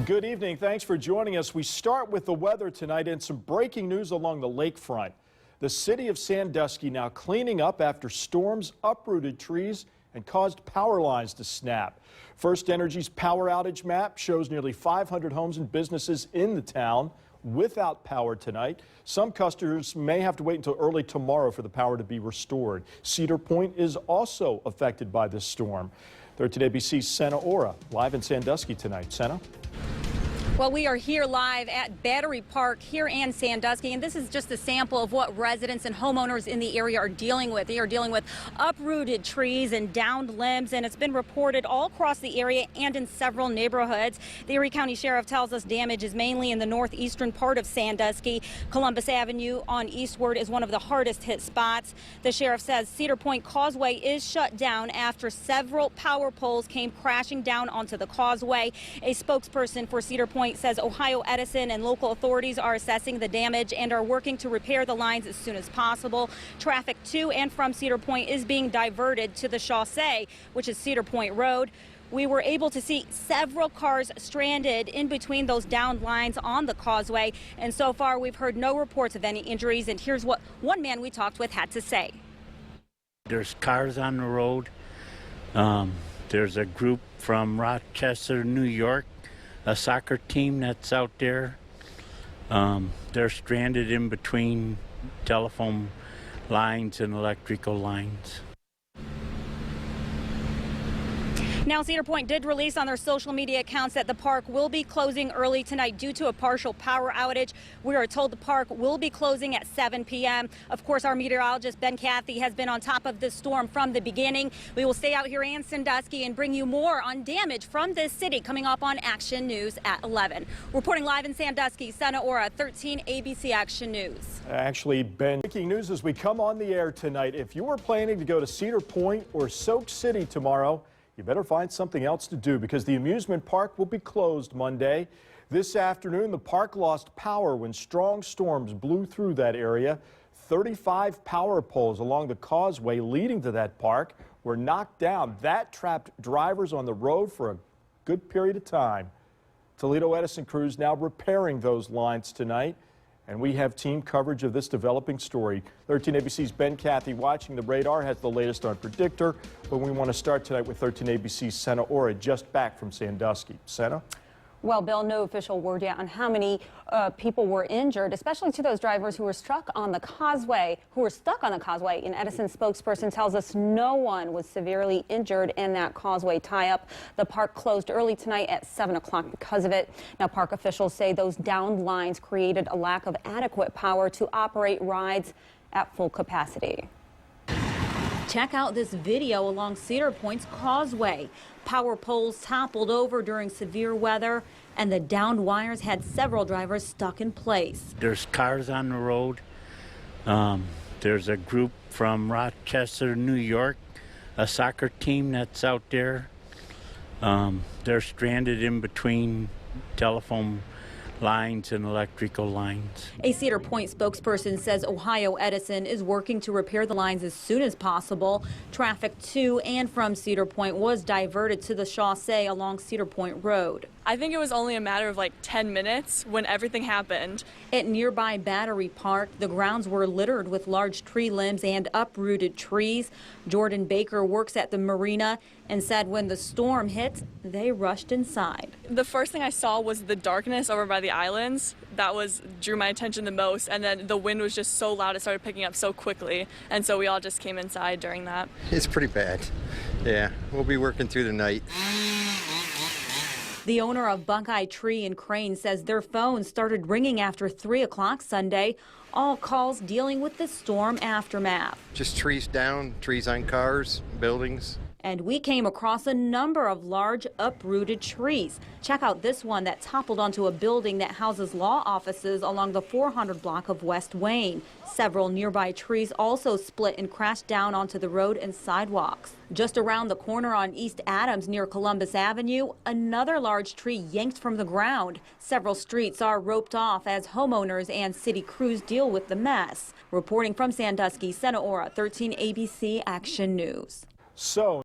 Good evening. Thanks for joining us. We start with the weather tonight and some breaking news along the lakefront. The city of Sandusky now cleaning up after storms uprooted trees and caused power lines to snap. First Energy's power outage map shows nearly 500 homes and businesses in the town without power tonight. Some customers may have to wait until early tomorrow for the power to be restored. Cedar Point is also affected by this storm. 13 ABC's Sanaa Orra live in Sandusky tonight. Sanaa? Well, we are here live at Battery Park here in Sandusky, and this is just a sample of what residents and homeowners in the area are dealing with. They are dealing with uprooted trees and downed limbs, and it's been reported all across the area and in several neighborhoods. The Erie County Sheriff tells us damage is mainly in the northeastern part of Sandusky. Columbus Avenue on eastward is one of the hardest hit spots. The sheriff says Cedar Point Causeway is shut down after several power poles came crashing down onto the causeway. A spokesperson for Cedar Point says Ohio Edison and local authorities are assessing the damage and are working to repair the lines as soon as possible. Traffic to and from Cedar Point is being diverted to the causeway, which is Cedar Point Road. We were able to see several cars stranded in between those downed lines on the causeway, and so far we've heard no reports of any injuries. And here's what one man we talked with had to say. There's cars on the road. There's a group from Rochester, New York, a soccer team that's out there. They're stranded in between telephone lines and electrical lines. Now, Cedar Point did release on their social media accounts that the park will be closing early tonight due to a partial power outage. We are told the park will be closing at 7 p.m. Of course, our meteorologist, Ben Cathy, has been on top of this storm from the beginning. We will stay out here in Sandusky and bring you more on damage from this city coming up on Action News at 11. Reporting live in Sandusky, Sanaa Orra, 13 ABC Action News. Actually, Ben, breaking news as we come on the air tonight. If you are planning to go to Cedar Point or Soak City tomorrow, you better find something else to do because the amusement park will be closed Monday. This afternoon, the park lost power when strong storms blew through that area. 35 power poles along the causeway leading to that park were knocked down. That trapped drivers on the road for a good period of time. Toledo Edison crews now repairing those lines tonight. And we have team coverage of this developing story. 13 ABC's Ben Cathy watching the radar has the latest on Predictor. But we want to start tonight with 13 ABC's Sanaa Orra, just back from Sandusky. Sanaa? Well, Bill, no official word yet on how many people were injured, especially to those drivers who were stuck on the causeway. An Edison spokesperson tells us no one was severely injured in that causeway tie-up. The park closed early tonight at 7 o'clock because of it. Now, park officials say those downed lines created a lack of adequate power to operate rides at full capacity. Check out this video along Cedar Point's causeway. Power poles toppled over during severe weather, and the downed wires had several drivers stuck in place. There's cars on the road. There's a group from Rochester, New York, a soccer team that's out there. They're stranded in between telephone lines and electrical lines. A Cedar Point spokesperson says Ohio Edison is working to repair the lines as soon as possible. Traffic to and from Cedar Point was diverted to the causeway along Cedar Point Road. I think it was only a matter of like 10 minutes when everything happened. At nearby Battery Park, the grounds were littered with large tree limbs and uprooted trees. Jordan Baker works at the marina and said when the storm hit, they rushed inside. The first thing I saw was the darkness over by the islands. That drew my attention the most, and then the wind was just so loud, it started picking up so quickly, and so we all just came inside during that. It's pretty bad. Yeah, we'll be working through the night. The owner of Buckeye Tree and Crane says their phones started ringing after 3 o'clock Sunday. All calls dealing with the storm aftermath. Just trees down, trees on cars, buildings. And we came across a number of large uprooted trees. Check out this one that toppled onto a building that houses law offices along the 400 block of West Wayne. Several nearby trees also split and crashed down onto the road and sidewalks. Just around the corner on East Adams near Columbus Avenue, another large tree yanked from the ground. Several streets are roped off as homeowners and city crews deal with the mess. Reporting from Sandusky, Sanaa Orra, 13 ABC Action News. So